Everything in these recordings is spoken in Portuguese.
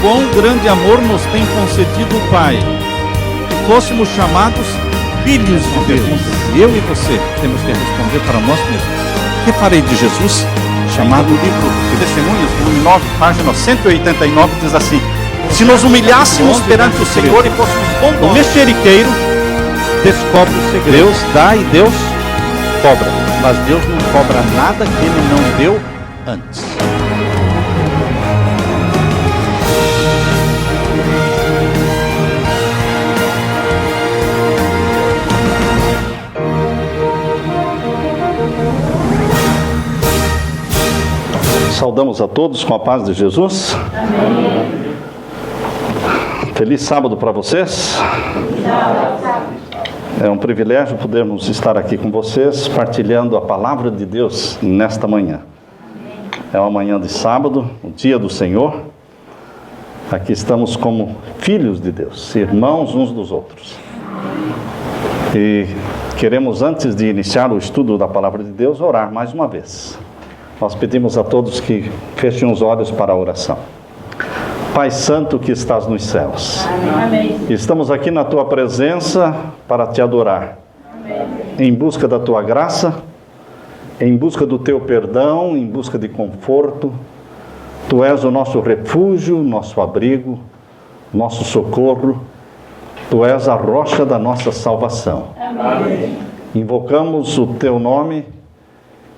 Quão grande amor nos tem concedido o Pai, que fôssemos chamados filhos de Deus. Eu e você temos que responder para nós mesmos: o que farei de Jesus? Chamado o livro de Testemunhos, volume 9, página 189, diz assim: se nos humilhássemos perante o Senhor e fôssemos bondosos, o mexeriqueiro descobre o segredo. Deus dá e Deus cobra, mas Deus não cobra nada que Ele não deu antes. Saudamos a todos com a paz de Jesus. Amém. Feliz sábado para vocês. É um privilégio podermos estar aqui com vocês, partilhando a palavra de Deus nesta manhã. É uma manhã de sábado, o dia do Senhor. Aqui estamos como filhos de Deus, irmãos uns dos outros. E queremos, antes de iniciar o estudo da palavra de Deus, orar mais uma vez. Nós pedimos a todos que fechem os olhos para a oração. Pai Santo que estás nos céus, Amém. Estamos aqui na Tua presença para Te adorar. Amém. Em busca da Tua graça, em busca do Teu perdão, em busca de conforto. Tu és o nosso refúgio, nosso abrigo, nosso socorro. Tu és a rocha da nossa salvação. Amém. Invocamos o Teu nome,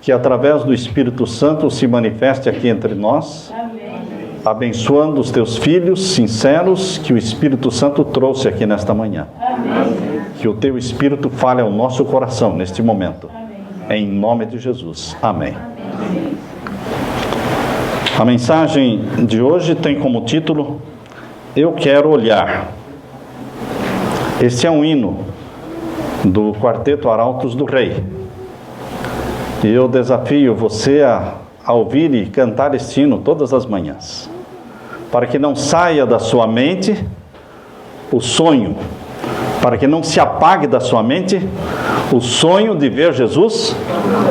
que através do Espírito Santo se manifeste aqui entre nós, Amém. abençoando os Teus filhos sinceros que o Espírito Santo trouxe aqui nesta manhã. Amém. Que o Teu Espírito fale ao nosso coração neste momento. Amém. Em nome de Jesus. Amém. A mensagem de hoje tem como título: Eu Quero Olhar. Este é um hino do Quarteto Arautos do Rei. E eu desafio você a ouvir e cantar este hino todas as manhãs, para que não saia da sua mente o sonho, para que não se apague da sua mente o sonho de ver Jesus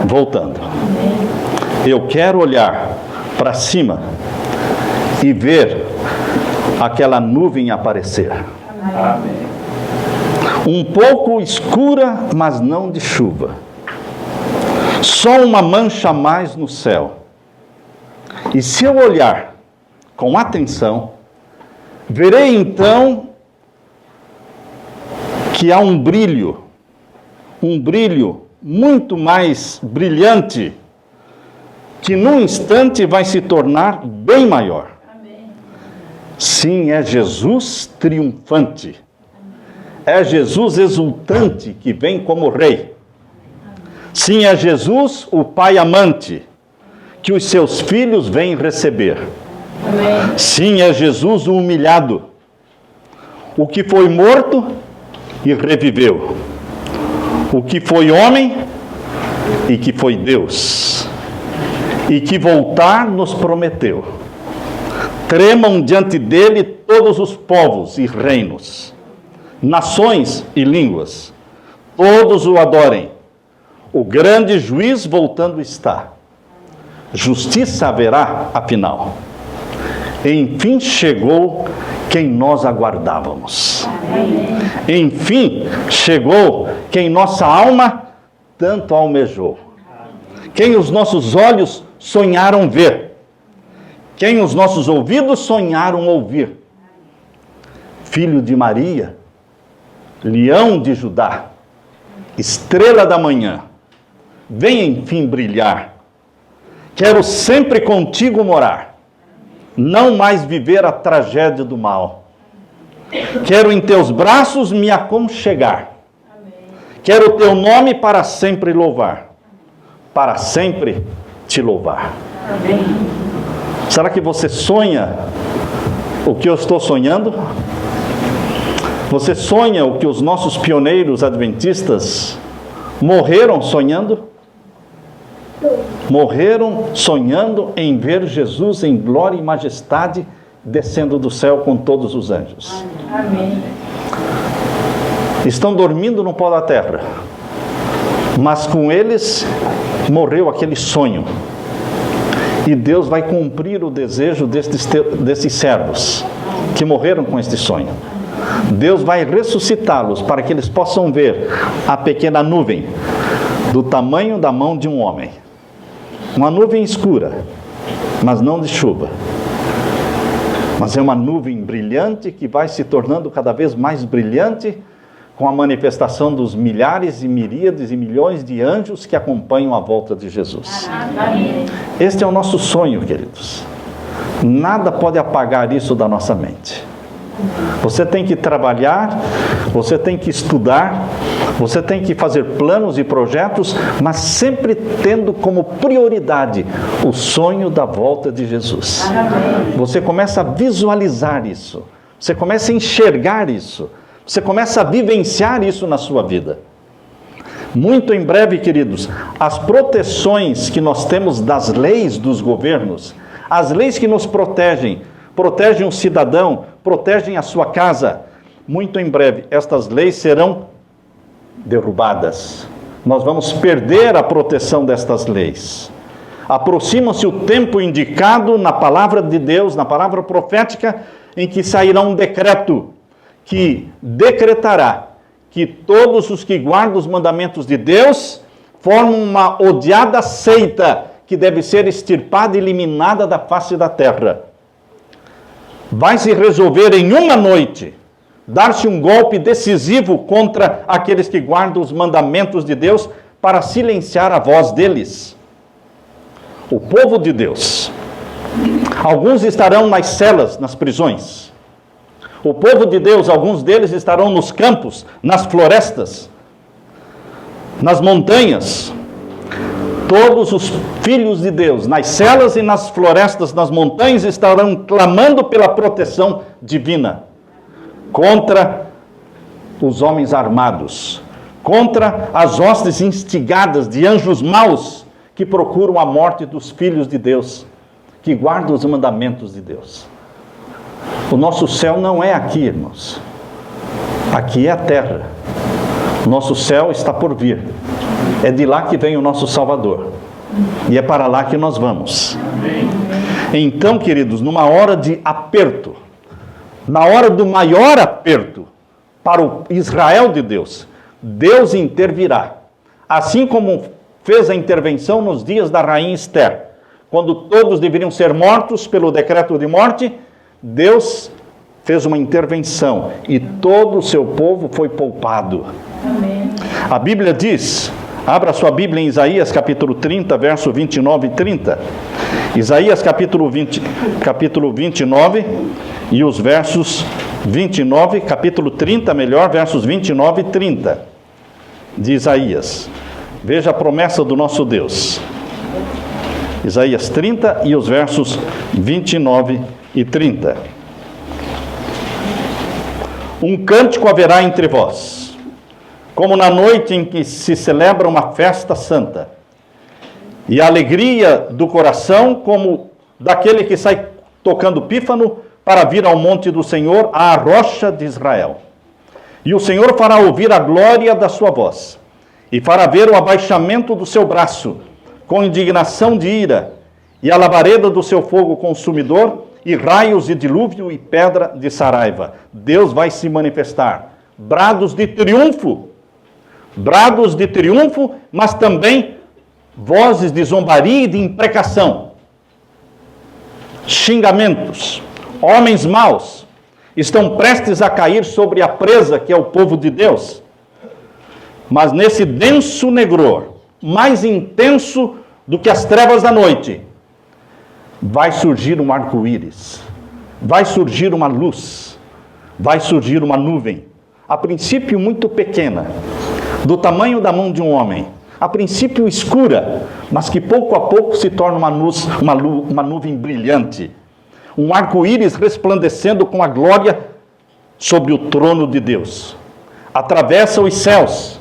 voltando. Eu quero olhar para cima e ver aquela nuvem aparecer. Amém. Um pouco escura, mas não de chuva. Só uma mancha a mais no céu. E se eu olhar com atenção, verei então que há um brilho muito mais brilhante, que num instante vai se tornar bem maior. Amém. Sim, é Jesus triunfante. É Jesus exultante que vem como rei. Sim, é Jesus, o Pai amante, que os seus filhos vêm receber. Amém. Sim, é Jesus o humilhado, o que foi morto e reviveu, o que foi homem e que foi Deus, e que voltar nos prometeu. Tremam diante dele todos os povos e reinos, nações e línguas, todos o adorem. O grande juiz voltando está. Justiça haverá, afinal. Enfim chegou quem nós aguardávamos. Amém. Enfim chegou quem nossa alma tanto almejou. Quem os nossos olhos sonharam ver. Quem os nossos ouvidos sonharam ouvir. Filho de Maria, leão de Judá, estrela da manhã, vem enfim brilhar. Quero sempre contigo morar, não mais viver a tragédia do mal. Quero em teus braços me aconchegar. Quero o teu nome para sempre louvar, para sempre te louvar. Amém. Será que você sonha o que eu estou sonhando? Você sonha o que os nossos pioneiros adventistas morreram sonhando? morreram sonhando em ver Jesus em glória e majestade descendo do céu com todos os anjos. Amém. Estão dormindo no pó da terra, mas com eles morreu aquele sonho. E Deus vai cumprir o desejo desses servos que morreram com este sonho. Deus vai ressuscitá-los para que eles possam ver a pequena nuvem do tamanho da mão de um homem. Uma nuvem escura, mas não de chuva. Mas é uma nuvem brilhante que vai se tornando cada vez mais brilhante com a manifestação dos milhares e miríades e milhões de anjos que acompanham a volta de Jesus. Amém. Este é o nosso sonho, queridos. Nada pode apagar isso da nossa mente. Você tem que trabalhar, você tem que estudar, você tem que fazer planos e projetos, mas sempre tendo como prioridade o sonho da volta de Jesus. Você começa a visualizar isso, você começa a enxergar isso, você começa a vivenciar isso na sua vida. Muito em breve, queridos, as proteções que nós temos das leis dos governos, as leis que nos protegem o cidadão, protegem a sua casa. Muito em breve, estas leis serão derrubadas. Nós vamos perder a proteção destas leis. Aproxima-se o tempo indicado na palavra de Deus, na palavra profética, em que sairá um decreto que decretará que todos os que guardam os mandamentos de Deus formam uma odiada seita que deve ser extirpada e eliminada da face da terra. Vai se resolver em uma noite, dar-se um golpe decisivo contra aqueles que guardam os mandamentos de Deus para silenciar a voz deles. O povo de Deus. Alguns estarão nas celas, nas prisões. O povo de Deus, alguns deles estarão nos campos, nas florestas, nas montanhas. Todos os filhos de Deus, nas celas e nas florestas, nas montanhas, estarão clamando pela proteção divina contra os homens armados, contra as hostes instigadas de anjos maus que procuram a morte dos filhos de Deus, que guardam os mandamentos de Deus. O nosso céu não é aqui, irmãos. Aqui é a terra. O nosso céu está por vir. É de lá que vem o nosso Salvador. E é para lá que nós vamos. Então, queridos, numa hora de aperto, na hora do maior aperto para o Israel de Deus, Deus intervirá. Assim como fez a intervenção nos dias da rainha Esther, quando todos deveriam ser mortos pelo decreto de morte, Deus fez uma intervenção e todo o seu povo foi poupado. Amém. A Bíblia diz, abra sua Bíblia em Isaías capítulo 30, verso 29 e 30. Isaías capítulo 29 e os versos 29, capítulo 30, melhor, versos 29 e 30 de Isaías. Veja a promessa do nosso Deus. Isaías 30 e os versos 29 e 30. Um cântico haverá entre vós, como na noite em que se celebra uma festa santa, e a alegria do coração como daquele que sai tocando pífano para vir ao monte do Senhor, à rocha de Israel. E o Senhor fará ouvir a glória da sua voz, e fará ver o abaixamento do seu braço, com indignação de ira, e a labareda do seu fogo consumidor, e raios e dilúvio e pedra de saraiva. Deus vai se manifestar. Brados de triunfo, mas também vozes de zombaria e de imprecação. Xingamentos. Homens maus estão prestes a cair sobre a presa que é o povo de Deus. Mas nesse denso negror, mais intenso do que as trevas da noite, vai surgir um arco-íris, vai surgir uma luz, vai surgir uma nuvem, a princípio muito pequena, do tamanho da mão de um homem, a princípio escura, mas que pouco a pouco se torna uma nuvem brilhante, um arco-íris resplandecendo com a glória sobre o trono de Deus. Atravessa os céus,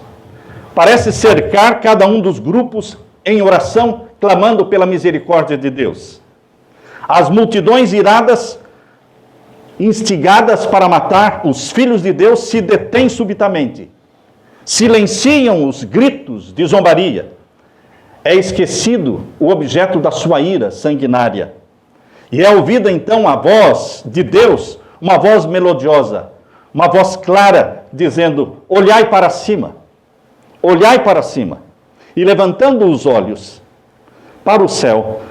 parece cercar cada um dos grupos em oração, clamando pela misericórdia de Deus. As multidões iradas, instigadas para matar os filhos de Deus, se detêm subitamente. Silenciam os gritos de zombaria. É esquecido o objeto da sua ira sanguinária. E é ouvida então a voz de Deus, uma voz melodiosa, uma voz clara, dizendo: olhai para cima, olhai para cima. E levantando os olhos para o céu,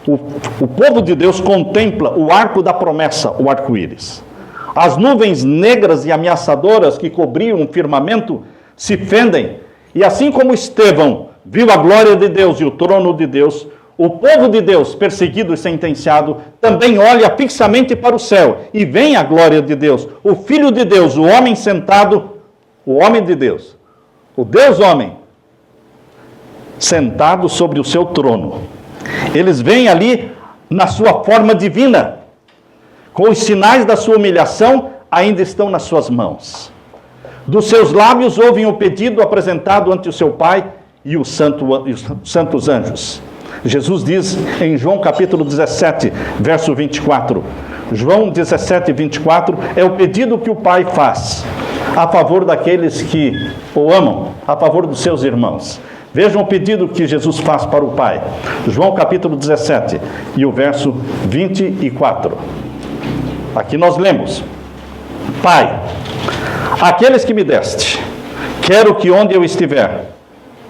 o povo de Deus contempla o arco da promessa, o arco-íris. As nuvens negras e ameaçadoras que cobriam o firmamento se fendem, e assim como Estevão viu a glória de Deus e o trono de Deus, o povo de Deus, perseguido e sentenciado, também olha fixamente para o céu e vê a glória de Deus, o Filho de Deus, o homem sentado, o homem de Deus, o Deus homem, sentado sobre o seu trono. Eles veem ali na sua forma divina, com os sinais da sua humilhação ainda estão nas suas mãos. Dos seus lábios ouvem o pedido apresentado ante o seu Pai e os santos anjos. Jesus diz em João capítulo 17, verso 24. João 17, 24 é o pedido que o Pai faz a favor daqueles que o amam, a favor dos seus irmãos. Vejam o pedido que Jesus faz para o Pai. João capítulo 17 e o verso 24. Aqui nós lemos: Pai, aqueles que me deste, quero que onde eu estiver,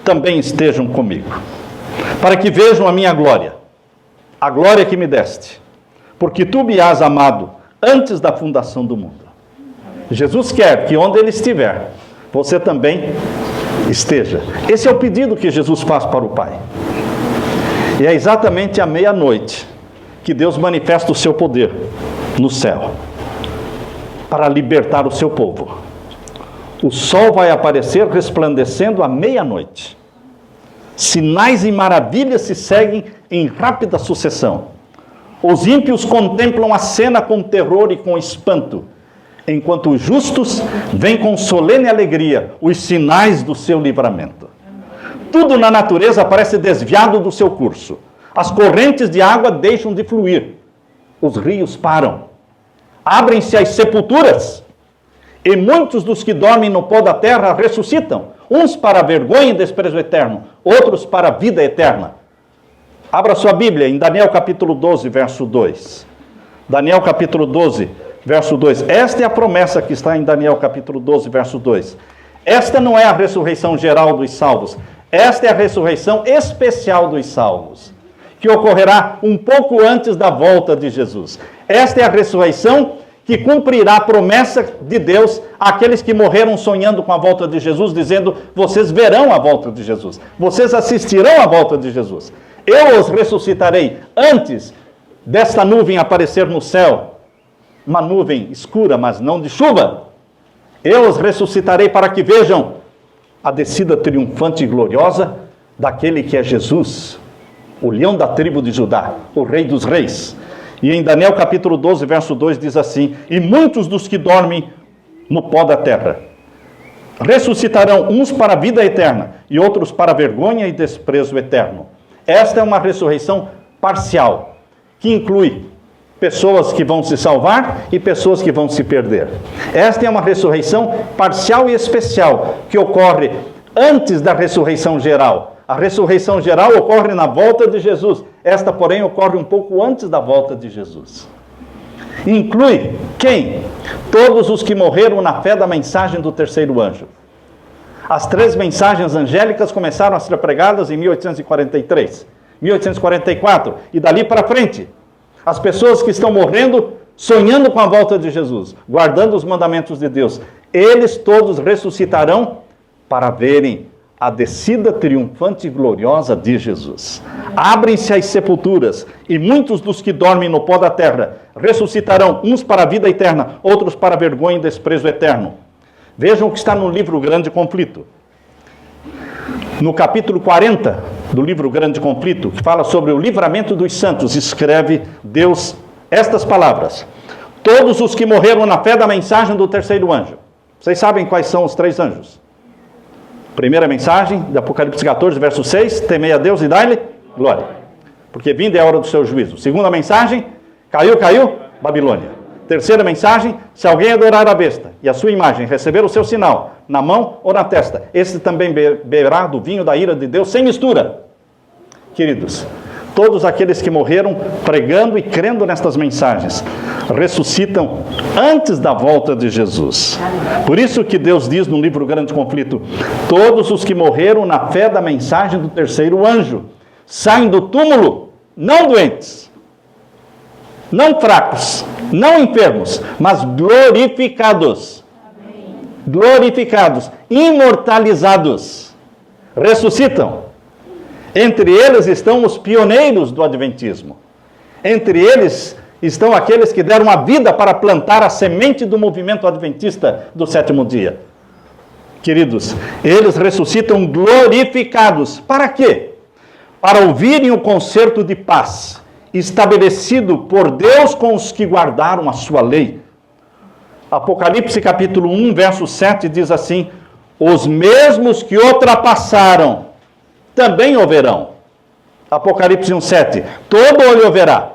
também estejam comigo, para que vejam a minha glória, a glória que me deste, porque tu me has amado antes da fundação do mundo. Jesus quer que onde ele estiver, você também esteja. Esse é o pedido que Jesus faz para o Pai. E é exatamente à meia-noite que Deus manifesta o seu poder no céu, para libertar o seu povo. O sol vai aparecer resplandecendo à meia-noite. Sinais e maravilhas se seguem em rápida sucessão. Os ímpios contemplam a cena com terror e com espanto, enquanto os justos veem com solene alegria os sinais do seu livramento. Tudo na natureza parece desviado do seu curso. As correntes de água deixam de fluir. Os rios param. Abrem-se as sepulturas. E muitos dos que dormem no pó da terra ressuscitam, uns para a vergonha e desprezo eterno, outros para a vida eterna. Abra sua Bíblia em Daniel capítulo 12, verso 2. Daniel capítulo 12, verso 2. Esta é a promessa que está em Daniel capítulo 12, verso 2. Esta não é a ressurreição geral dos salvos. Esta é a ressurreição especial dos salvos, que ocorrerá um pouco antes da volta de Jesus. Esta é a ressurreição que cumprirá a promessa de Deus àqueles que morreram sonhando com a volta de Jesus, dizendo: vocês verão a volta de Jesus, vocês assistirão à volta de Jesus. Eu os ressuscitarei antes desta nuvem aparecer no céu, uma nuvem escura, mas não de chuva. Eu os ressuscitarei para que vejam a descida triunfante e gloriosa daquele que é Jesus, o leão da tribo de Judá, o rei dos reis. E em Daniel capítulo 12, verso 2 diz assim: e muitos dos que dormem no pó da terra ressuscitarão, uns para a vida eterna e outros para a vergonha e desprezo eterno. Esta é uma ressurreição parcial, que inclui pessoas que vão se salvar e pessoas que vão se perder. Esta é uma ressurreição parcial e especial, que ocorre antes da ressurreição geral. A ressurreição geral ocorre na volta de Jesus. Esta, porém, ocorre um pouco antes da volta de Jesus. Inclui quem? Todos os que morreram na fé da mensagem do terceiro anjo. As 3 mensagens angélicas começaram a ser pregadas em 1843, 1844 e dali para frente. As pessoas que estão morrendo, sonhando com a volta de Jesus, guardando os mandamentos de Deus, eles todos ressuscitarão para verem a descida triunfante e gloriosa de Jesus. Abrem-se as sepulturas, e muitos dos que dormem no pó da terra ressuscitarão, uns para a vida eterna, outros para a vergonha e desprezo eterno. Vejam o que está no livro Grande Conflito. No capítulo 40 do livro Grande Conflito, que fala sobre o livramento dos santos, escreve Deus estas palavras: todos os que morreram na fé da mensagem do terceiro anjo. Vocês sabem quais são os 3 anjos? Primeira mensagem de Apocalipse 14, verso 6, temei a Deus e dai-lhe glória, porque vinda é a hora do seu juízo. Segunda mensagem, caiu, Babilônia. Terceira mensagem, se alguém adorar a besta e a sua imagem, receber o seu sinal na mão ou na testa, esse também beberá do vinho da ira de Deus sem mistura. Queridos, todos aqueles que morreram pregando e crendo nestas mensagens ressuscitam antes da volta de Jesus. Por isso que Deus diz no livro Grande Conflito: todos os que morreram na fé da mensagem do terceiro anjo saem do túmulo, não doentes, não fracos, não enfermos, mas glorificados. Glorificados, imortalizados, ressuscitam. Entre eles estão os pioneiros do adventismo. Entre eles estão aqueles que deram a vida para plantar a semente do movimento adventista do sétimo dia. Queridos, eles ressuscitam glorificados. Para quê? Para ouvirem o concerto de paz estabelecido por Deus com os que guardaram a sua lei. Apocalipse capítulo 1, verso 7 diz assim: os mesmos que o trapassaram também o verão. Apocalipse 1, 7. Todo olho o verá,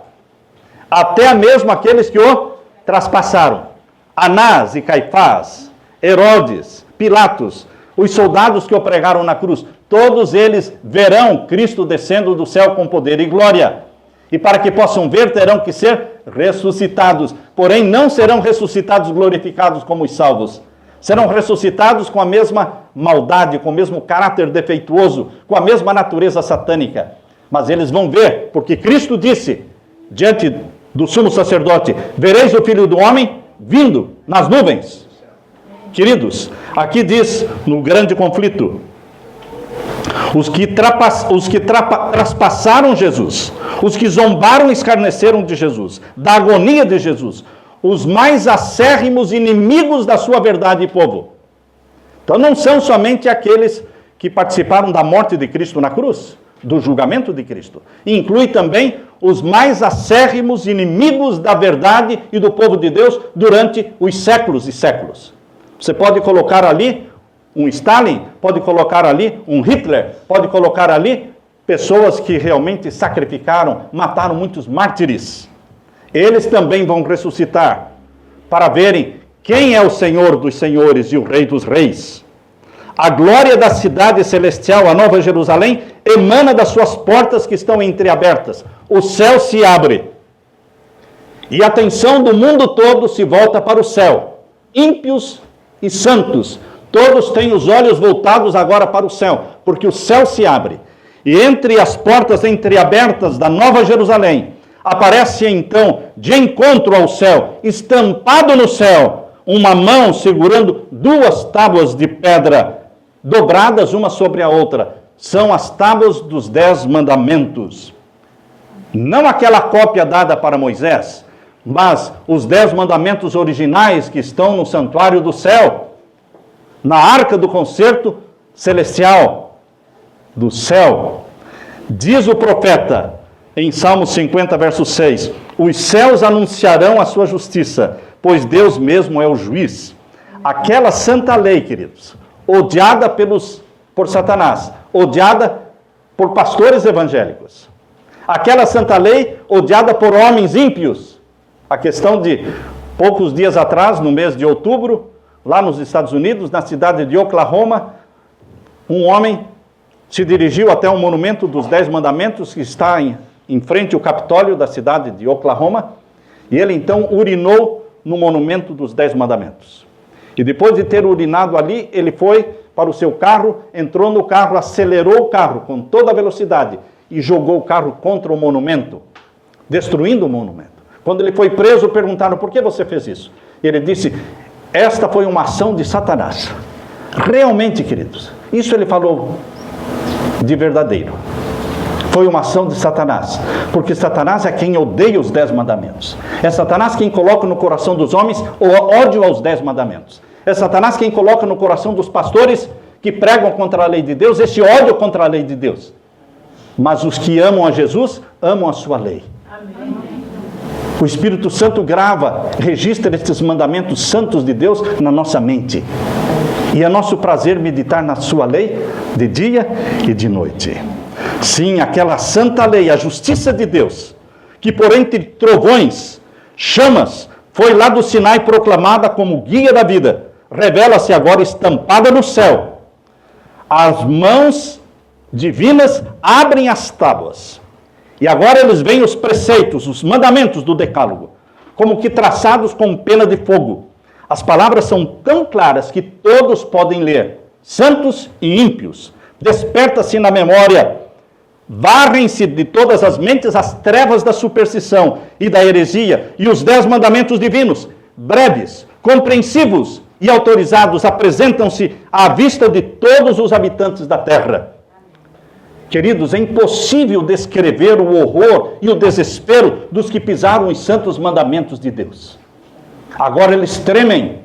até mesmo aqueles que o traspassaram. Anás e Caifás, Herodes, Pilatos, os soldados que o pregaram na cruz, todos eles verão Cristo descendo do céu com poder e glória. E para que possam ver, terão que ser ressuscitados. Porém, não serão ressuscitados glorificados como os salvos. Serão ressuscitados com a mesma maldade, com o mesmo caráter defeituoso, com a mesma natureza satânica. Mas eles vão ver, porque Cristo disse, diante do sumo sacerdote: vereis o Filho do Homem vindo nas nuvens. Queridos, aqui diz, no Grande Conflito, os que traspassaram Jesus, os que zombaram e escarneceram de Jesus, da agonia de Jesus, os mais acérrimos inimigos da sua verdade e povo. Então não são somente aqueles que participaram da morte de Cristo na cruz, do julgamento de Cristo. Inclui também os mais acérrimos inimigos da verdade e do povo de Deus durante os séculos e séculos. Você pode colocar ali um Stalin, pode colocar ali um Hitler, pode colocar ali pessoas que realmente sacrificaram, mataram muitos mártires. Eles também vão ressuscitar para verem quem é o Senhor dos senhores e o Rei dos reis. A glória da cidade celestial, a Nova Jerusalém, emana das suas portas que estão entreabertas. O céu se abre e a atenção do mundo todo se volta para o céu. Ímpios e santos, todos têm os olhos voltados agora para o céu, porque o céu se abre. E entre as portas entreabertas da Nova Jerusalém, aparece então, de encontro ao céu, estampado no céu, uma mão segurando duas tábuas de pedra, dobradas uma sobre a outra. São as tábuas dos 10 mandamentos. Não aquela cópia dada para Moisés, mas os 10 mandamentos originais que estão no santuário do céu, na arca do concerto celestial do céu. Diz o profeta em Salmo 50, verso 6, os céus anunciarão a sua justiça, pois Deus mesmo é o juiz. Aquela santa lei, queridos, odiada por Satanás, odiada por pastores evangélicos. Aquela santa lei odiada por homens ímpios. A questão de poucos dias atrás, no mês de outubro, lá nos Estados Unidos, na cidade de Oklahoma, um homem se dirigiu até um monumento dos 10 mandamentos que está em frente ao Capitólio da cidade de Oklahoma, e ele então urinou no monumento dos 10 mandamentos. E depois de ter urinado ali, ele foi para o seu carro, entrou no carro, acelerou o carro com toda a velocidade e jogou o carro contra o monumento, destruindo o monumento. Quando ele foi preso, perguntaram: por que você fez isso? Ele disse: esta foi uma ação de Satanás. Realmente, queridos, isso ele falou de verdadeiro. Foi uma ação de Satanás, porque Satanás é quem odeia os 10 mandamentos. É Satanás quem coloca no coração dos homens o ódio aos 10 mandamentos. É Satanás quem coloca no coração dos pastores que pregam contra a lei de Deus esse ódio contra a lei de Deus. Mas os que amam a Jesus, amam a sua lei. Amém. O Espírito Santo grava, registra esses mandamentos santos de Deus na nossa mente. E é nosso prazer meditar na sua lei de dia e de noite. Sim, aquela santa lei, a justiça de Deus, que por entre trovões, chamas, foi lá do Sinai proclamada como guia da vida, revela-se agora estampada no céu. As mãos divinas abrem as tábuas. E agora eles veem os preceitos, os mandamentos do decálogo, como que traçados com pena de fogo. As palavras são tão claras que todos podem ler, santos e ímpios. Desperta-se na memória, varrem-se de todas as mentes as trevas da superstição e da heresia, e os 10 mandamentos divinos, breves, compreensivos e autorizados, apresentam-se à vista de todos os habitantes da terra. Queridos, é impossível descrever o horror e o desespero dos que pisaram os santos mandamentos de Deus. Agora eles tremem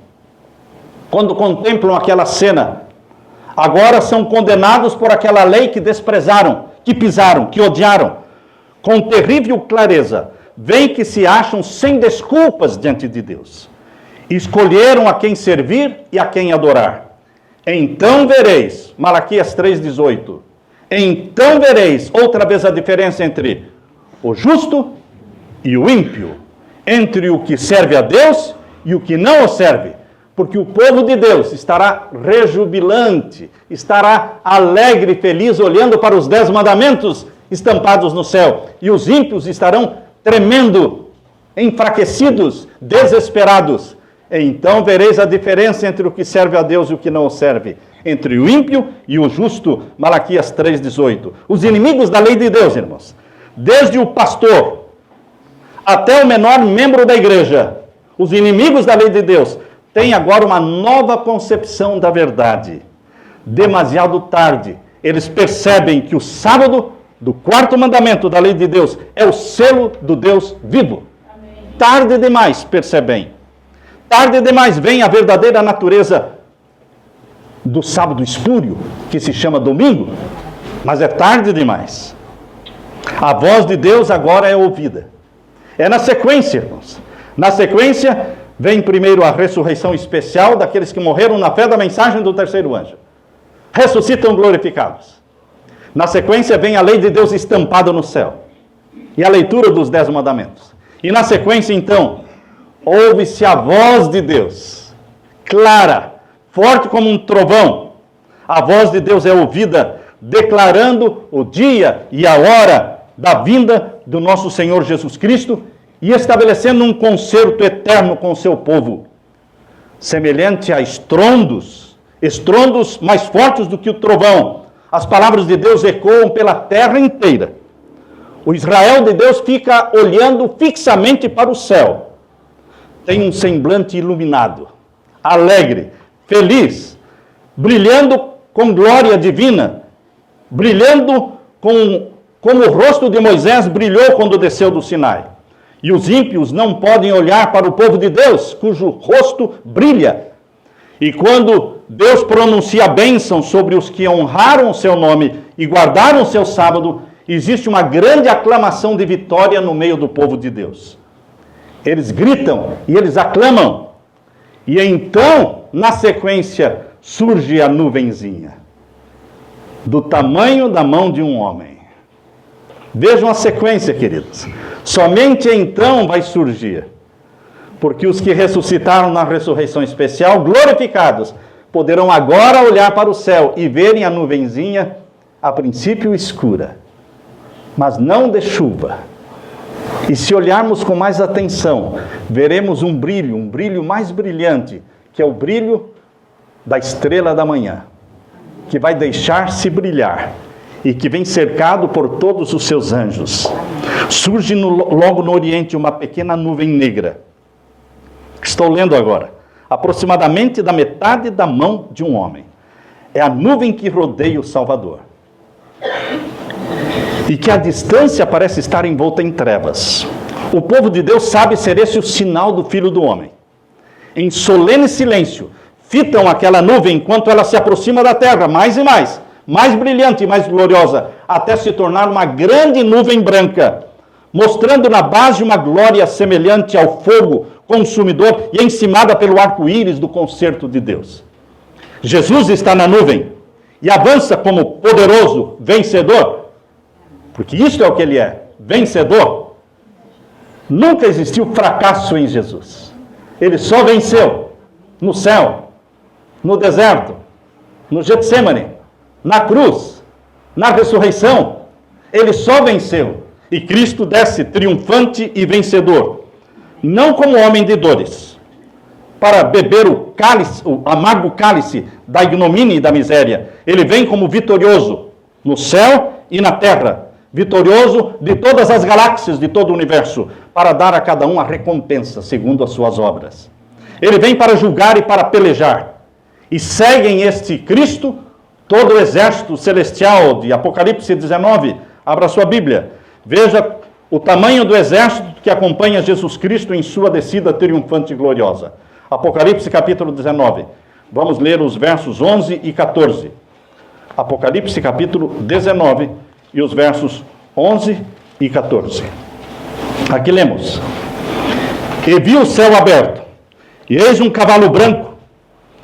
quando contemplam aquela cena. Agora são condenados por aquela lei que desprezaram, que pisaram, que odiaram. Com terrível clareza, veem que se acham sem desculpas diante de Deus. Escolheram a quem servir e a quem adorar. Então vereis, Malaquias 3,18, então vereis outra vez a diferença entre o justo e o ímpio, entre o que serve a Deus e o que não o serve, porque o povo de Deus estará rejubilante, estará alegre e feliz, olhando para os 10 mandamentos estampados no céu, e os ímpios estarão tremendo, enfraquecidos, desesperados. Então vereis a diferença entre o que serve a Deus e o que não o serve, entre o ímpio e o justo, Malaquias 3,18. Os inimigos da lei de Deus, irmãos, desde o pastor até o menor membro da igreja, os inimigos da lei de Deus têm agora uma nova concepção da verdade. Demasiado tarde, eles percebem que o sábado do 4º mandamento da lei de Deus é o selo do Deus vivo. Amém. Tarde demais percebem. Tarde demais vem a verdadeira natureza do sábado espúrio, que se chama domingo, mas é tarde demais. A voz de Deus agora é ouvida. É na sequência, irmãos. Na sequência, vem primeiro a ressurreição especial daqueles que morreram na fé da mensagem do 3º anjo. Ressuscitam glorificados. Na sequência, vem a lei de Deus estampada no céu. E a leitura dos 10 mandamentos. E na sequência, então, ouve-se a voz de Deus, clara, forte como um trovão. A voz de Deus é ouvida, declarando o dia e a hora da vinda do nosso Senhor Jesus Cristo e estabelecendo um concerto eterno com o seu povo, semelhante a estrondos mais fortes do que o trovão. As palavras de Deus ecoam pela terra inteira. O Israel de Deus fica olhando fixamente para o céu. Tem um semblante iluminado, alegre, feliz, brilhando com glória divina, brilhando como o rosto de Moisés brilhou quando desceu do Sinai. E os ímpios não podem olhar para o povo de Deus, cujo rosto brilha. E quando Deus pronuncia a bênção sobre os que honraram o seu nome e guardaram o seu sábado, existe uma grande aclamação de vitória no meio do povo de Deus. Eles gritam e eles aclamam. E então, na sequência, surge a nuvenzinha, do tamanho da mão de um homem. Vejam a sequência, queridos. Somente então vai surgir, porque os que ressuscitaram na ressurreição especial, glorificados, poderão agora olhar para o céu e verem a nuvenzinha, a princípio escura, mas não de chuva. E se olharmos com mais atenção, veremos um brilho mais brilhante, que é o brilho da estrela da manhã, que vai deixar-se brilhar e que vem cercado por todos os seus anjos. Surge logo no oriente uma pequena nuvem negra. Estou lendo agora. Aproximadamente da metade da mão de um homem. É a nuvem que rodeia o Salvador. E que à distância parece estar envolta em trevas. O povo de Deus sabe ser esse o sinal do Filho do Homem. Em solene silêncio, fitam aquela nuvem enquanto ela se aproxima da terra, mais e mais brilhante e mais gloriosa, até se tornar uma grande nuvem branca, mostrando na base uma glória semelhante ao fogo consumidor e encimada pelo arco-íris do concerto de Deus. Jesus está na nuvem e avança como poderoso vencedor, porque isso é o que ele é, vencedor. Nunca existiu fracasso em Jesus. Ele só venceu no céu, no deserto, no Getsêmani, na cruz, na ressurreição. Ele só venceu. E Cristo desce triunfante e vencedor, não como homem de dores, para beber o cálice, o amargo cálice da ignomínia e da miséria. Ele vem como vitorioso no céu e na terra, vitorioso de todas as galáxias, de todo o universo, para dar a cada um a recompensa segundo as suas obras. Ele vem para julgar e para pelejar. E seguem este Cristo todo o exército celestial de Apocalipse 19. Abra sua Bíblia. Veja o tamanho do exército que acompanha Jesus Cristo em sua descida triunfante e gloriosa. Apocalipse capítulo 19. Vamos ler os versos 11 e 14. Apocalipse capítulo 19 e os versos 11 e 14. Aqui lemos. E vi o céu aberto, e eis um cavalo branco,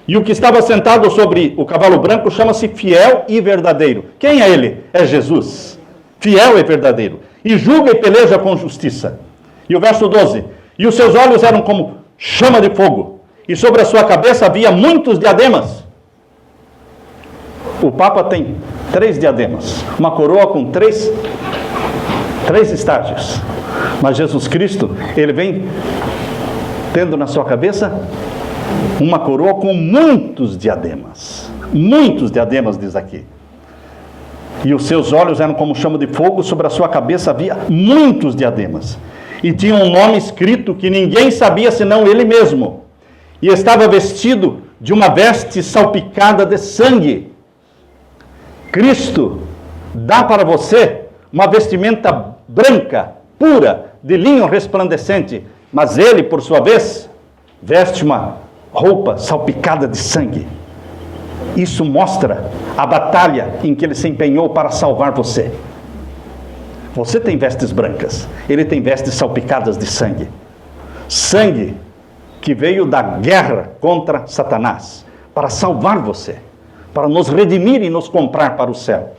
e o que estava sentado sobre o cavalo branco chama-se Fiel e Verdadeiro. Quem é ele? É Jesus. Fiel e verdadeiro. E julga e peleja com justiça. E o verso 12. E os seus olhos eram como chama de fogo, e sobre a sua cabeça havia muitos diademas. O Papa tem 3 diademas, uma coroa com 3 estágios. Mas Jesus Cristo, ele vem tendo na sua cabeça uma coroa com muitos diademas. Muitos diademas, diz aqui. E os seus olhos eram como chama de fogo, sobre a sua cabeça havia muitos diademas. E tinha um nome escrito que ninguém sabia senão ele mesmo. E estava vestido de uma veste salpicada de sangue. Cristo dá para você uma vestimenta branca, pura, de linho resplandecente, mas ele, por sua vez, veste uma roupa salpicada de sangue. Isso mostra a batalha em que ele se empenhou para salvar você. Você tem vestes brancas, ele tem vestes salpicadas de sangue. Sangue que veio da guerra contra Satanás, para salvar você, para nos redimir e nos comprar para o céu.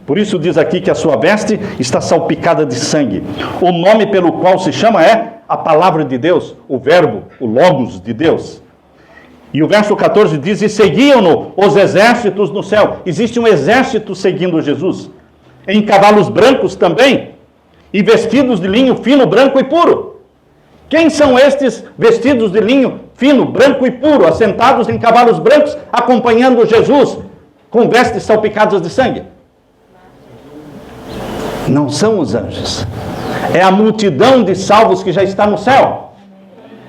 Por isso diz aqui que a sua veste está salpicada de sangue. O nome pelo qual se chama é a palavra de Deus, o verbo, o logos de Deus. E o verso 14 diz, e seguiam-no os exércitos no céu. Existe um exército seguindo Jesus, em cavalos brancos também, e vestidos de linho fino, branco e puro. Quem são estes vestidos de linho fino, branco e puro, assentados em cavalos brancos, acompanhando Jesus, com vestes salpicadas de sangue? Não são os anjos. É a multidão de salvos que já está no céu.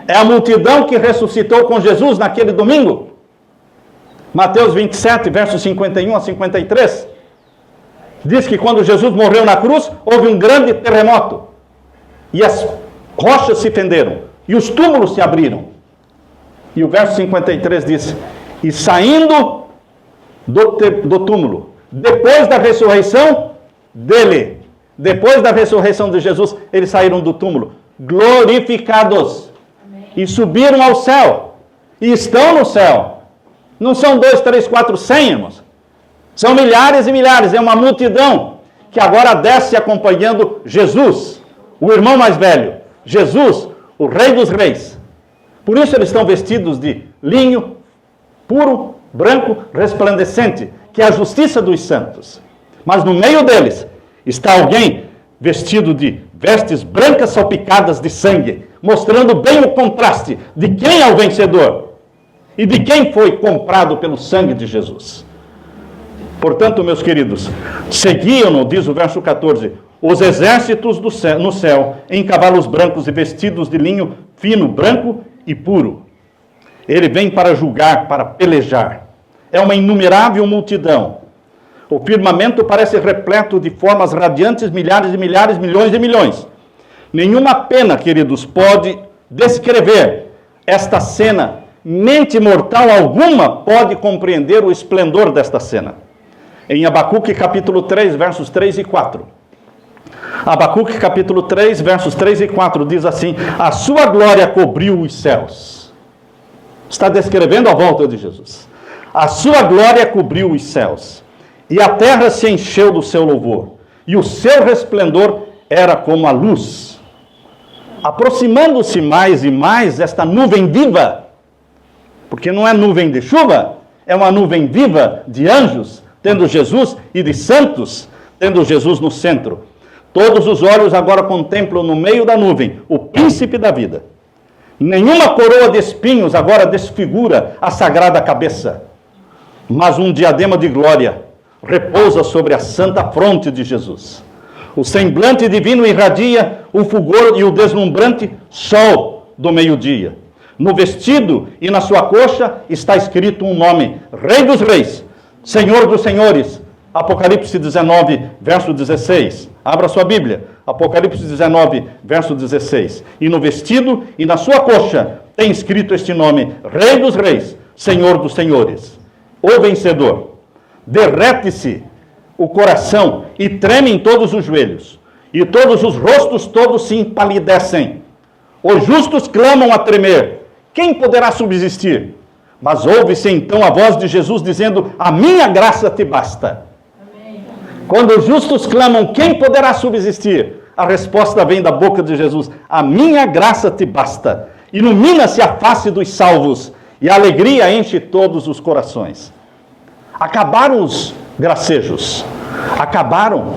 É a multidão que ressuscitou com Jesus naquele domingo. Mateus 27, versos 51 a 53. Diz que quando Jesus morreu na cruz, houve um grande terremoto. E as rochas se fenderam. E os túmulos se abriram. E o verso 53 diz, e saindo do túmulo, depois da ressurreição dele, depois da ressurreição de Jesus, eles saíram do túmulo, glorificados. E subiram ao céu. E estão no céu. Não são 2, 3, 4, 100, irmãos. São milhares e milhares. É uma multidão que agora desce acompanhando Jesus, o irmão mais velho. Jesus, o Rei dos Reis. Por isso eles estão vestidos de linho puro, branco, resplandecente, que é a justiça dos santos. Mas no meio deles está alguém vestido de vestes brancas salpicadas de sangue, mostrando bem o contraste de quem é o vencedor e de quem foi comprado pelo sangue de Jesus. Portanto, meus queridos, seguiam-no, diz o verso 14, os exércitos no céu, em cavalos brancos e vestidos de linho fino, branco e puro. Ele vem para julgar, para pelejar. É uma inumerável multidão. O firmamento parece repleto de formas radiantes, milhares e milhares, milhões e milhões. Nenhuma pena, queridos, pode descrever esta cena. Mente mortal alguma pode compreender o esplendor desta cena. Em Abacuque capítulo 3, versos 3 e 4. Abacuque capítulo 3, versos 3 e 4 diz assim, a sua glória cobriu os céus. Está descrevendo a volta de Jesus. A sua glória cobriu os céus, e a terra se encheu do seu louvor, e o seu resplendor era como a luz. Aproximando-se mais e mais esta nuvem viva, porque não é nuvem de chuva, é uma nuvem viva de anjos, tendo Jesus, e de santos, tendo Jesus no centro. Todos os olhos agora contemplam no meio da nuvem o príncipe da vida. Nenhuma coroa de espinhos agora desfigura a sagrada cabeça, mas um diadema de glória repousa sobre a santa fronte de Jesus. O semblante divino irradia o fulgor e o deslumbrante sol do meio-dia. No vestido e na sua coxa está escrito um nome: Rei dos Reis, Senhor dos Senhores. Apocalipse 19, verso 16. Abra sua Bíblia. Apocalipse 19, verso 16. E no vestido e na sua coxa tem escrito este nome: Rei dos Reis, Senhor dos Senhores. O vencedor. Derrete-se o coração e tremem todos os joelhos, e todos os rostos todos se empalidecem. Os justos clamam a tremer: quem poderá subsistir? Mas ouve-se então a voz de Jesus dizendo: a minha graça te basta. Amém. Quando os justos clamam: quem poderá subsistir? A resposta vem da boca de Jesus: a minha graça te basta. Ilumina-se a face dos salvos, e a alegria enche todos os corações. Acabaram os gracejos, acabaram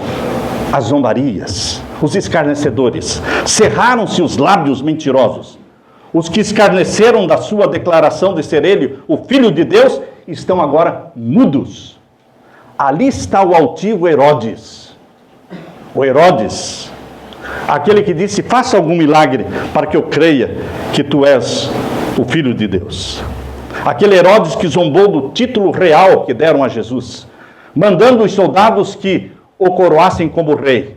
as zombarias, os escarnecedores, cerraram-se os lábios mentirosos. Os que escarneceram da sua declaração de ser ele o Filho de Deus estão agora mudos. Ali está o altivo Herodes. O Herodes, aquele que disse: faça algum milagre para que eu creia que tu és o Filho de Deus. Aquele Herodes que zombou do título real que deram a Jesus, mandando os soldados que o coroassem como rei.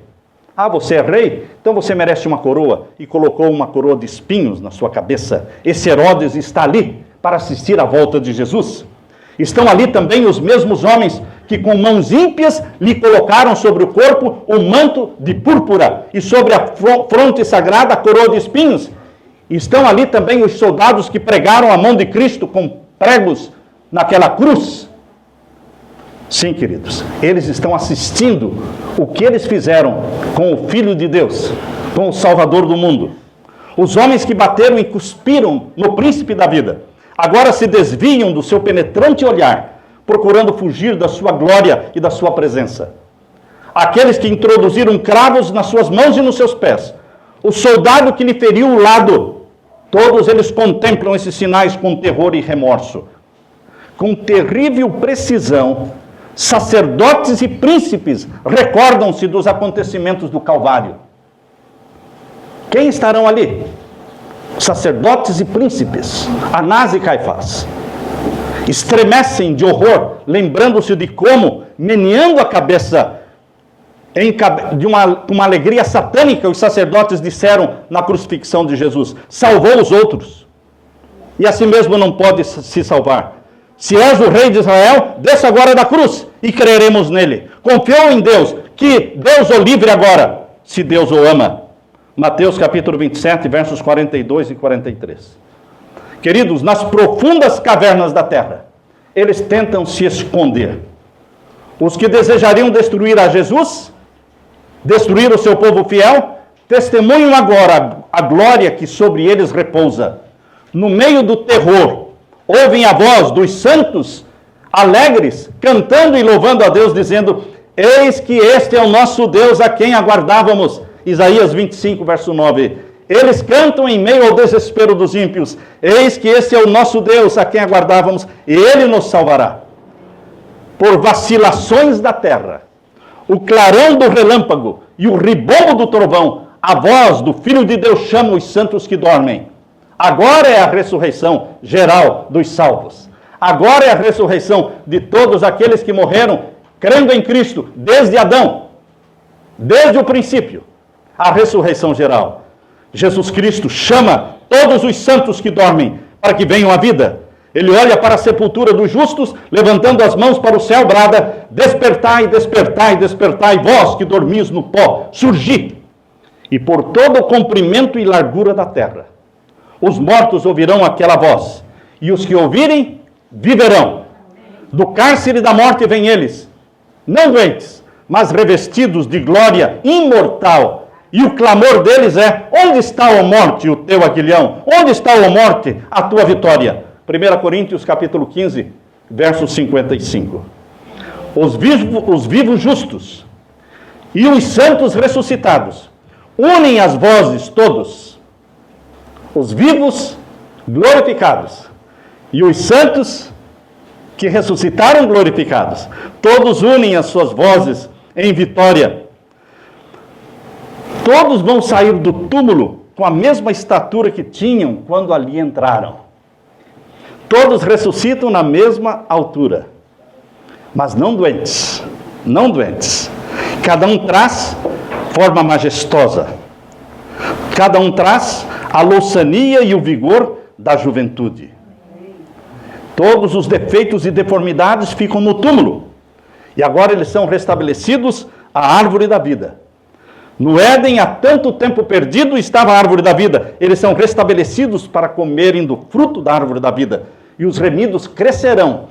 Ah, você é rei? Então você merece uma coroa. E colocou uma coroa de espinhos na sua cabeça. Esse Herodes está ali para assistir à volta de Jesus. Estão ali também os mesmos homens que com mãos ímpias lhe colocaram sobre o corpo o manto de púrpura e sobre a fronte sagrada a coroa de espinhos. Estão ali também os soldados que pregaram a mão de Cristo com pregos naquela cruz. Sim, queridos, eles estão assistindo o que eles fizeram com o Filho de Deus, com o Salvador do mundo. Os homens que bateram e cuspiram no príncipe da vida, agora se desviam do seu penetrante olhar, procurando fugir da sua glória e da sua presença. Aqueles que introduziram cravos nas suas mãos e nos seus pés, o soldado que lhe feriu o lado, todos eles contemplam esses sinais com terror e remorso. Com terrível precisão, sacerdotes e príncipes recordam-se dos acontecimentos do Calvário. Quem estarão ali? Sacerdotes e príncipes, Anás e Caifás. Estremecem de horror, lembrando-se de como, meneando a cabeça com uma alegria satânica, os sacerdotes disseram na crucifixão de Jesus: salvou os outros, e assim mesmo não pode se salvar. Se és o rei de Israel, desça agora da cruz e creremos nele. Confiou em Deus, que Deus o livre agora, se Deus o ama. Mateus capítulo 27, versos 42 e 43. Queridos, nas profundas cavernas da terra, eles tentam se esconder. Os que desejariam destruir a Jesus, destruir o seu povo fiel, testemunham agora a glória que sobre eles repousa. No meio do terror, ouvem a voz dos santos alegres, cantando e louvando a Deus, dizendo: eis que este é o nosso Deus a quem aguardávamos. Isaías 25, verso 9. Eles cantam em meio ao desespero dos ímpios: eis que este é o nosso Deus a quem aguardávamos, e ele nos salvará. Por vacilações da terra, o clarão do relâmpago e o ribombo do trovão, a voz do Filho de Deus chama os santos que dormem. Agora é a ressurreição geral dos salvos. Agora é a ressurreição de todos aqueles que morreram crendo em Cristo desde Adão, desde o princípio. A ressurreição geral. Jesus Cristo chama todos os santos que dormem para que venham à vida. Ele olha para a sepultura dos justos, levantando as mãos para o céu, brada: despertai, despertai, despertai, vós que dormis no pó, surgi. E por todo o comprimento e largura da terra, os mortos ouvirão aquela voz, e os que ouvirem, viverão. Do cárcere da morte vêm eles, não doentes, mas revestidos de glória imortal. E o clamor deles é: onde está, ó morte, o teu aguilhão? Onde está, ó morte, a tua vitória? 1 Coríntios capítulo 15, verso 55. Os vivos justos e os santos ressuscitados unem as vozes todos. Os vivos glorificados e os santos que ressuscitaram glorificados, todos unem as suas vozes em vitória. Todos vão sair do túmulo com a mesma estatura que tinham quando ali entraram. Todos ressuscitam na mesma altura, mas não doentes, não doentes. Cada um traz forma majestosa. Cada um traz a louçania e o vigor da juventude. Todos os defeitos e deformidades ficam no túmulo. E agora eles são restabelecidos à árvore da vida. No Éden, há tanto tempo perdido, estava a árvore da vida. Eles são restabelecidos para comerem do fruto da árvore da vida. E os remidos crescerão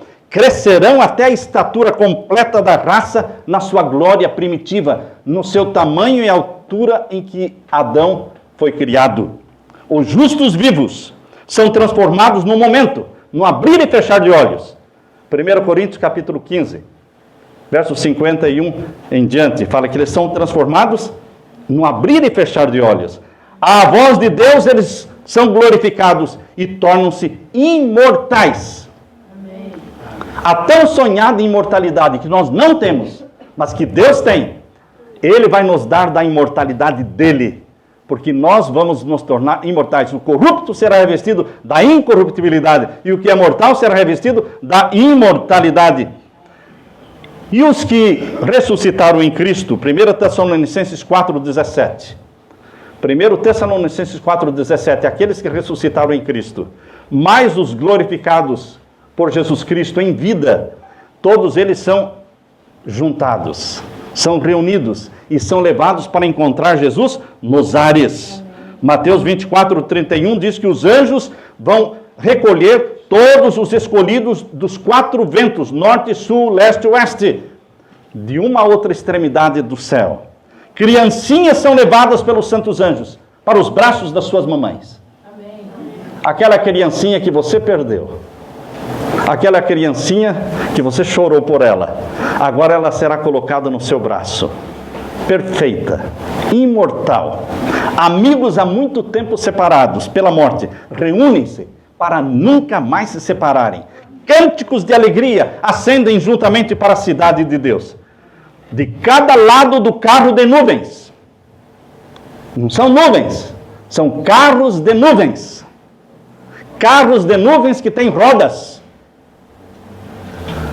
até a estatura completa da raça na sua glória primitiva, no seu tamanho e altura em que Adão foi criado. Os justos vivos são transformados no momento, no abrir e fechar de olhos. 1 Coríntios capítulo 15, verso 51 em diante, fala que eles são transformados no abrir e fechar de olhos. À voz de Deus eles são glorificados e tornam-se imortais. Amém. A tão sonhada imortalidade que nós não temos, mas que Deus tem, Ele vai nos dar da imortalidade dEle, porque nós vamos nos tornar imortais. O corrupto será revestido da incorruptibilidade, e o que é mortal será revestido da imortalidade. E os que ressuscitaram em Cristo, 1 Tessalonicenses 4,17. 1 Tessalonicenses 4,17, aqueles que ressuscitaram em Cristo, mais os glorificados por Jesus Cristo em vida, todos eles são juntados, são reunidos e são levados para encontrar Jesus nos ares. Mateus 24:31 diz que os anjos vão recolher todos os escolhidos dos 4 ventos, norte, sul, leste e oeste, de uma outra extremidade do céu. Criancinhas são levadas pelos santos anjos para os braços das suas mamães. Amém. Aquela criancinha que você perdeu, aquela criancinha que você chorou por ela, agora ela será colocada no seu braço, perfeita, imortal. Amigos há muito tempo separados pela morte, reúnem-se para nunca mais se separarem. Cânticos de alegria ascendem juntamente para a cidade de Deus. De cada lado do carro de nuvens. Não são nuvens, são carros de nuvens. Carros de nuvens que têm rodas.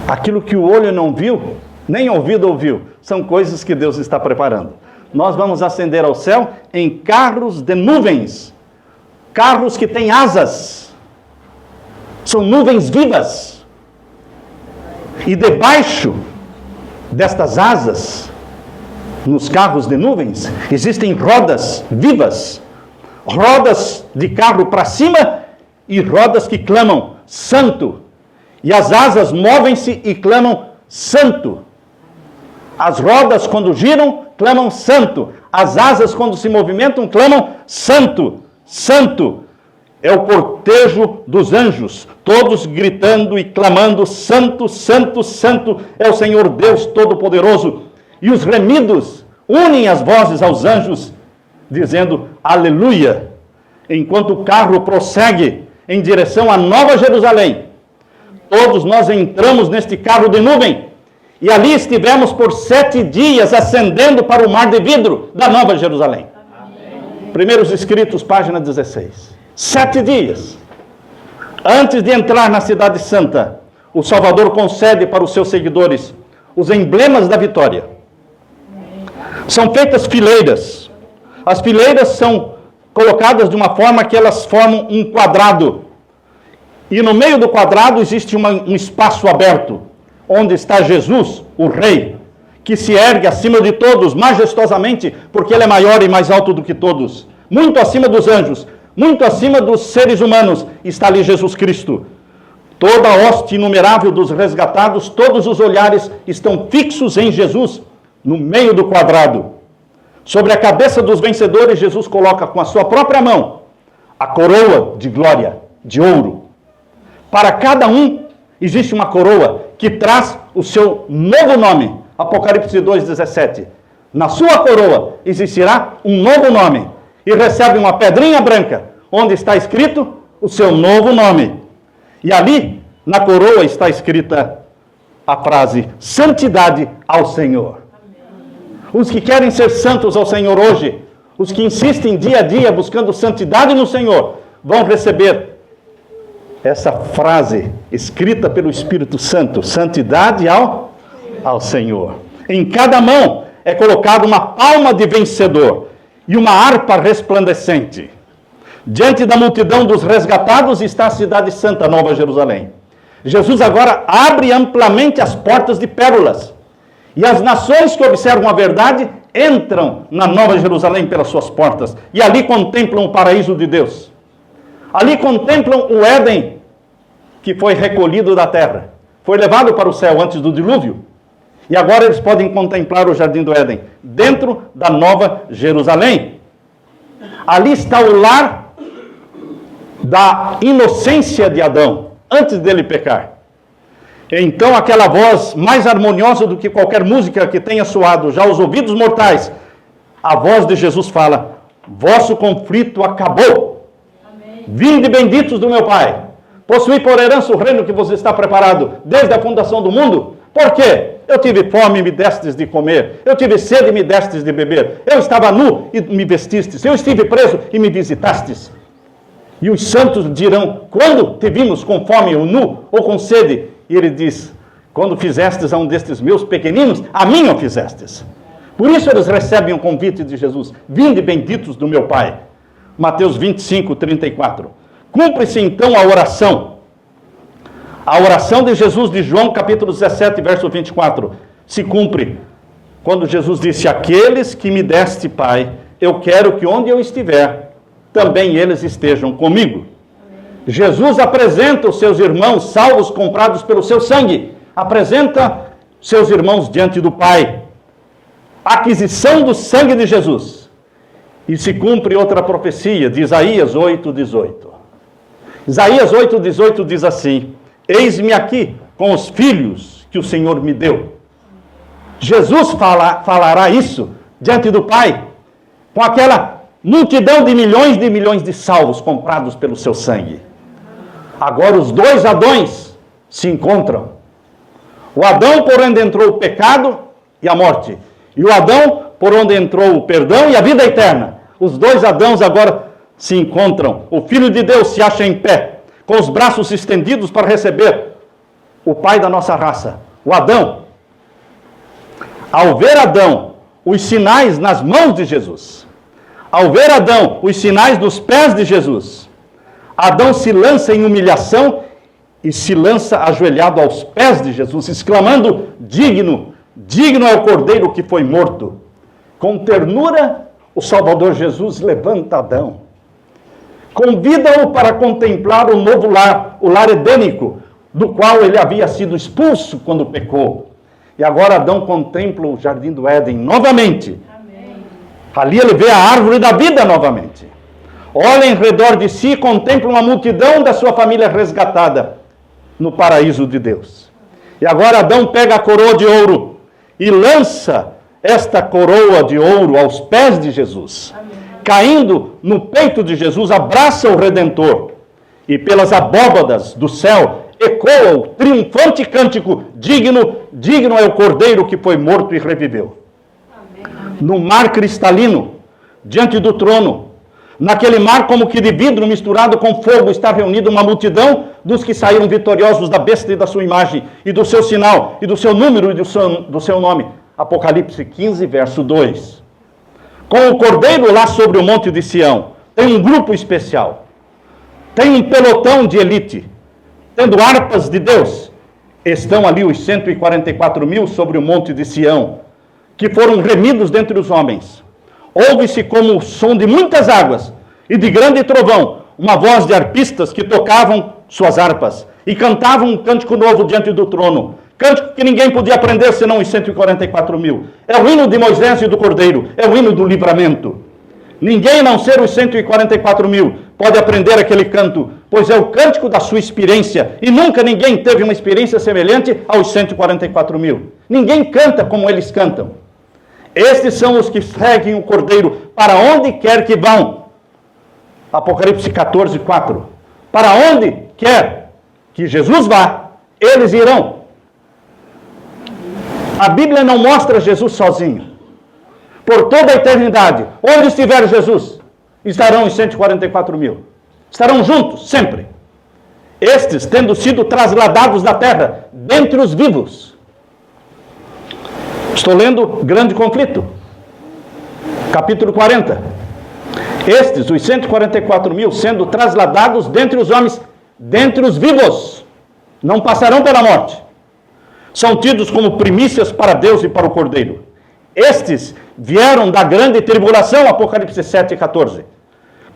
Aquilo que o olho não viu, nem ouvido ouviu, são coisas que Deus está preparando. Nós vamos ascender ao céu em carros de nuvens. Carros que têm asas. São nuvens vivas. E debaixo destas asas, nos carros de nuvens, existem rodas vivas. Rodas de carro para cima e rodas que clamam santo. E as asas movem-se e clamam santo. As rodas, quando giram, clamam santo. As asas, quando se movimentam, clamam santo, santo. É o cortejo dos anjos, todos gritando e clamando, santo, santo, santo é o Senhor Deus Todo-Poderoso. E os remidos unem as vozes aos anjos, dizendo aleluia, enquanto o carro prossegue em direção à Nova Jerusalém. Todos nós entramos neste carro de nuvem, e ali estivemos por 7 dias ascendendo para o mar de vidro da Nova Jerusalém. Amém. Primeiros Escritos, página 16. 7 dias. Antes de entrar na Cidade Santa, o Salvador concede para os seus seguidores os emblemas da vitória. São feitas fileiras. As fileiras são colocadas de uma forma que elas formam um quadrado. E no meio do quadrado existe um espaço aberto, onde está Jesus, o Rei, que se ergue acima de todos, majestosamente, porque ele é maior e mais alto do que todos. Muito acima dos anjos, muito acima dos seres humanos, está ali Jesus Cristo. Toda a hoste inumerável dos resgatados, todos os olhares estão fixos em Jesus, no meio do quadrado. Sobre a cabeça dos vencedores, Jesus coloca com a sua própria mão a coroa de glória, de ouro. Para cada um existe uma coroa que traz o seu novo nome. Apocalipse 2,17. Na sua coroa existirá um novo nome. E recebe uma pedrinha branca, onde está escrito o seu novo nome. E ali, na coroa, está escrita a frase: santidade ao Senhor. Os que querem ser santos ao Senhor hoje, os que insistem dia a dia buscando santidade no Senhor, vão receber essa frase escrita pelo Espírito Santo: santidade ao Senhor. Em cada mão é colocada uma palma de vencedor e uma harpa resplandecente. Diante da multidão dos resgatados está a cidade santa, Nova Jerusalém. Jesus agora abre amplamente as portas de pérolas. E as nações que observam a verdade entram na Nova Jerusalém pelas suas portas. E ali contemplam o paraíso de Deus. Ali contemplam o Éden, que foi recolhido da terra. Foi levado para o céu antes do dilúvio. E agora eles podem contemplar o jardim do Éden, dentro da Nova Jerusalém. Ali está o lar da inocência de Adão, antes dele pecar. Então aquela voz mais harmoniosa do que qualquer música que tenha soado já aos ouvidos mortais, a voz de Jesus fala: vosso conflito acabou. Amém. Vinde benditos do meu Pai, possuí por herança o reino que vos está preparado desde a fundação do mundo. Por quê? Eu tive fome e me destes de comer. Eu tive sede e me destes de beber. Eu estava nu e me vestistes. Eu estive preso e me visitastes. E os santos dirão: quando te vimos com fome ou nu ou com sede? E ele diz: quando fizestes a um destes meus pequeninos, a mim o fizestes. Por isso eles recebem o convite de Jesus: vinde benditos do meu Pai. Mateus 25, 34. Cumpre-se então a oração. A oração de Jesus de João, capítulo 17, verso 24, se cumpre quando Jesus disse: aqueles que me deste, Pai, eu quero que onde eu estiver, também eles estejam comigo. Jesus apresenta os seus irmãos salvos, comprados pelo seu sangue. Apresenta seus irmãos diante do Pai. Aquisição do sangue de Jesus. E se cumpre outra profecia de Isaías 8,18. Isaías 8,18 diz assim: eis-me aqui com os filhos que o Senhor me deu. Jesus falará isso diante do Pai, com aquela multidão de milhões de salvos comprados pelo seu sangue. Agora os dois Adões se encontram. O Adão por onde entrou o pecado e a morte, e o Adão por onde entrou o perdão e a vida eterna. Os dois Adãos agora se encontram. O Filho de Deus se acha em pé, com os braços estendidos para receber o pai da nossa raça, o Adão. Ao ver Adão os sinais nas mãos de Jesus, ao ver Adão os sinais nos pés de Jesus, Adão se lança em humilhação e se lança ajoelhado aos pés de Jesus, exclamando: digno, digno é o Cordeiro que foi morto. Com ternura, o Salvador Jesus levanta Adão, convida-o para contemplar o novo lar, o lar edênico, do qual ele havia sido expulso quando pecou. E agora Adão contempla o jardim do Éden novamente. Amém. Ali ele vê a árvore da vida novamente. Olha em redor de si e contempla uma multidão da sua família resgatada no paraíso de Deus. E agora Adão pega a coroa de ouro e lança esta coroa de ouro aos pés de Jesus. Amém. Caindo no peito de Jesus, abraça o Redentor. E pelas abóbadas do céu ecoa o triunfante cântico: digno, digno é o Cordeiro que foi morto e reviveu. Amém. No mar cristalino, diante do trono, naquele mar como que de vidro misturado com fogo, está reunida uma multidão dos que saíram vitoriosos da besta e da sua imagem, e do seu sinal, e do seu número e do seu nome. Apocalipse 15, verso 2. Com o Cordeiro lá sobre o monte de Sião, tem um grupo especial, tem um pelotão de elite, tendo harpas de Deus. Estão ali os 144 mil sobre o monte de Sião, que foram remidos dentre os homens. Ouve-se como o som de muitas águas e de grande trovão, uma voz de arpistas que tocavam suas harpas. e cantavam um cântico novo diante do trono. Cântico que ninguém podia aprender senão os 144 mil. É o hino de Moisés e do Cordeiro, é o hino do livramento. Ninguém, a não ser os 144 mil, pode aprender aquele canto, pois é o cântico da sua experiência, e nunca ninguém teve uma experiência semelhante aos 144 mil. Ninguém canta como eles cantam. Estes são os que seguem o Cordeiro para onde quer que vão. Apocalipse 14, 4. Para onde quer que Jesus vá, eles irão. A Bíblia não mostra Jesus sozinho. Por toda a eternidade, onde estiver Jesus, estarão os 144 mil. Estarão juntos, sempre. Estes tendo sido trasladados da terra, dentre os vivos. Estou lendo Grande Conflito, capítulo 40. Estes, os 144 mil, sendo trasladados dentre os homens, dentre os vivos, não passarão pela morte. São tidos como primícias para Deus e para o Cordeiro. Estes vieram da grande tribulação, Apocalipse 7, 14.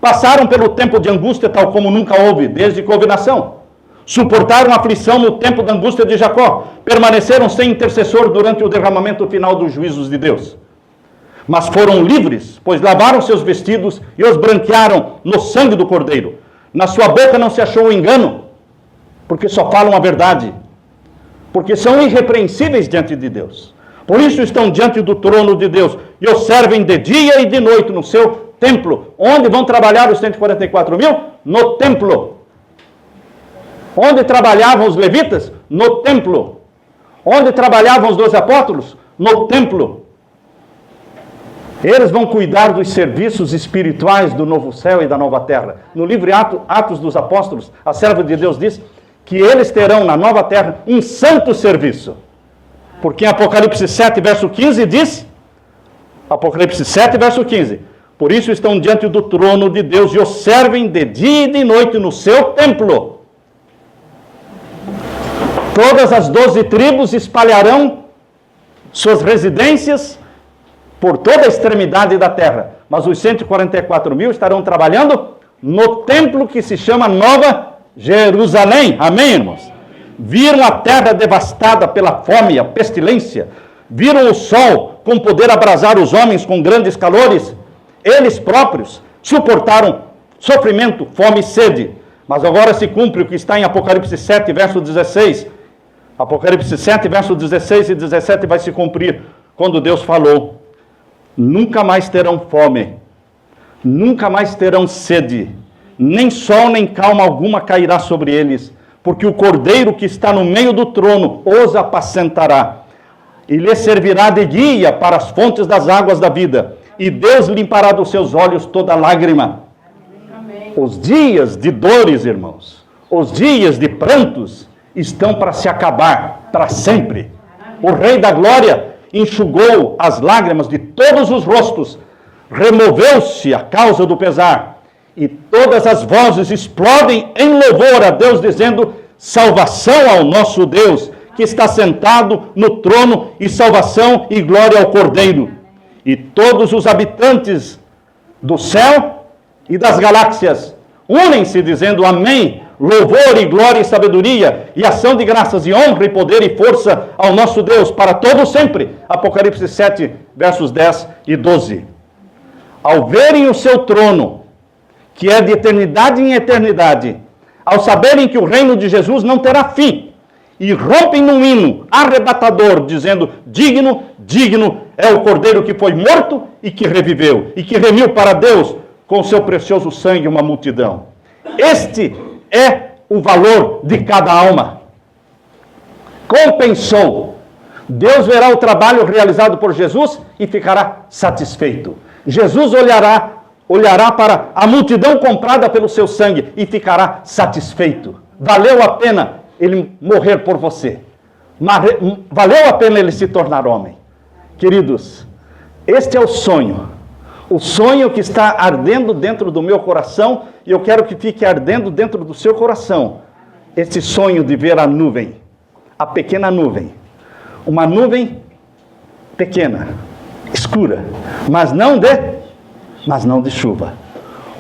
Passaram pelo tempo de angústia, tal como nunca houve, desde que houve nação. Suportaram aflição no tempo da angústia de Jacó. Permaneceram sem intercessor durante o derramamento final dos juízos de Deus. Mas foram livres, pois lavaram seus vestidos e os branquearam no sangue do Cordeiro. Na sua boca não se achou engano, porque só falam a verdade. Porque são irrepreensíveis diante de Deus. Por isso estão diante do trono de Deus e o servem de dia e de noite no seu templo. Onde vão trabalhar os 144 mil? No templo. Onde trabalhavam os levitas? No templo. Onde trabalhavam os 12 apóstolos? No templo. Eles vão cuidar dos serviços espirituais do novo céu e da nova terra. No livro Atos dos Apóstolos, a serva de Deus diz que eles terão na nova terra um santo serviço. Porque em Apocalipse 7, verso 15 diz, Apocalipse 7, verso 15, por isso estão diante do trono de Deus e o servem de dia e de noite no seu templo. Todas as 12 tribos espalharão suas residências por toda a extremidade da terra. Mas os 144 mil estarão trabalhando no templo que se chama Nova Jerusalém. Amém, irmãos? Viram a terra devastada pela fome, a pestilência. Viram o sol com poder abrasar os homens com grandes calores. Eles próprios suportaram sofrimento, fome e sede. Mas agora se cumpre o que está em Apocalipse 7, verso 16. Apocalipse 7, verso 16 e 17 vai se cumprir quando Deus falou: nunca mais terão fome, nunca mais terão sede, nem sol nem calma alguma cairá sobre eles, porque o Cordeiro que está no meio do trono os apacentará, e lhes servirá de guia para as fontes das águas da vida, e Deus limpará dos seus olhos toda lágrima. Amém. Os dias de dores, irmãos, os dias de prantos, estão para se acabar, para sempre. O Rei da Glória enxugou as lágrimas de todos os rostos, removeu-se a causa do pesar, e todas as vozes explodem em louvor a Deus, dizendo: salvação ao nosso Deus, que está sentado no trono, e salvação e glória ao Cordeiro. E todos os habitantes do céu e das galáxias unem-se dizendo: amém, louvor e glória e sabedoria, e ação de graças e honra e poder e força ao nosso Deus, para todo sempre. Apocalipse 7, versos 10 e 12. Ao verem o seu trono, que é de eternidade em eternidade, ao saberem que o reino de Jesus não terá fim, e rompem num hino arrebatador, dizendo: digno, digno é o Cordeiro que foi morto e que reviveu, e que remiu para Deus com seu precioso sangue uma multidão. Este é o valor de cada alma. Compensou. Deus verá o trabalho realizado por Jesus e ficará satisfeito. Jesus olhará para a multidão comprada pelo seu sangue e ficará satisfeito. Valeu a pena ele morrer por você. Valeu a pena ele se tornar homem. Queridos, este é o sonho que está ardendo dentro do meu coração, e eu quero que fique ardendo dentro do seu coração. Esse sonho de ver a nuvem, a pequena nuvem, uma nuvem pequena, escura, mas não de chuva.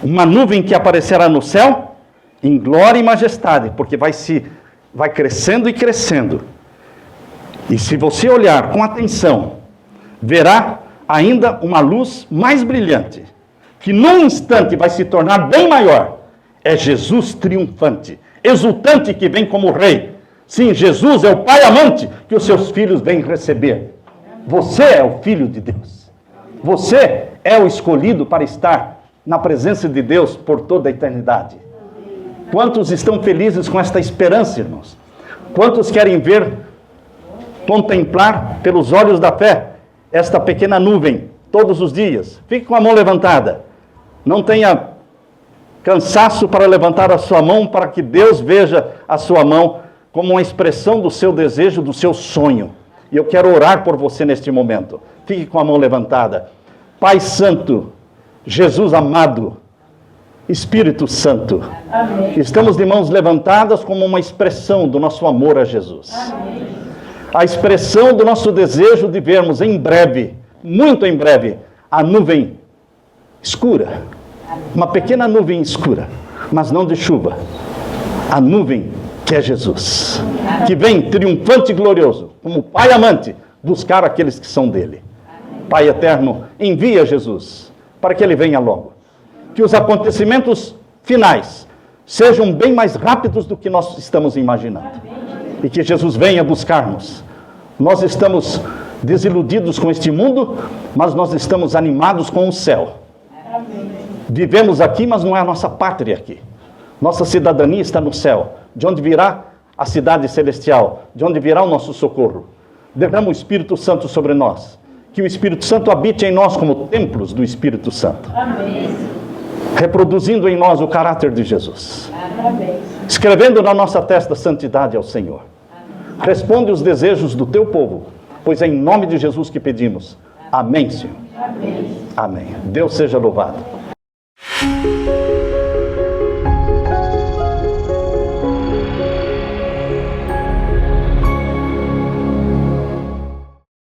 Uma nuvem que aparecerá no céu em glória e majestade, porque vai se vai crescendo e crescendo. E se você olhar com atenção, verá ainda uma luz mais brilhante, que num instante vai se tornar bem maior. É Jesus triunfante, exultante, que vem como rei. Sim, Jesus é o Pai amante que os seus filhos vêm receber. Você é o Filho de Deus. Você é o escolhido para estar na presença de Deus por toda a eternidade. Quantos estão felizes com esta esperança, irmãos? Quantos querem ver, contemplar pelos olhos da fé esta pequena nuvem todos os dias? Fique com a mão levantada. Não tenha cansaço para levantar a sua mão, para que Deus veja a sua mão como uma expressão do seu desejo, do seu sonho. E eu quero orar por você neste momento. Fique com a mão levantada. Pai Santo, Jesus amado, Espírito Santo, amém. Estamos de mãos levantadas como uma expressão do nosso amor a Jesus. Amém. A expressão do nosso desejo de vermos em breve, muito em breve, a nuvem escura. Uma pequena nuvem escura, mas não de chuva. A nuvem que é Jesus, que vem triunfante e glorioso, como Pai amante, buscar aqueles que são dele. Pai eterno, envia Jesus, para que ele venha logo. Que os acontecimentos finais sejam bem mais rápidos do que nós estamos imaginando. E que Jesus venha buscar-nos. Nós estamos desiludidos com este mundo, mas nós estamos animados com o céu. Vivemos aqui, mas não é a nossa pátria aqui. Nossa cidadania está no céu, de onde virá a cidade celestial, de onde virá o nosso socorro. Derrama o Espírito Santo sobre nós. Que o Espírito Santo habite em nós como templos do Espírito Santo. Amém. Reproduzindo em nós o caráter de Jesus. Amém. Escrevendo na nossa testa santidade ao Senhor. Amém. Responde os desejos do teu povo, pois é em nome de Jesus que pedimos. Amém, Senhor. Amém. Amém. Deus seja louvado.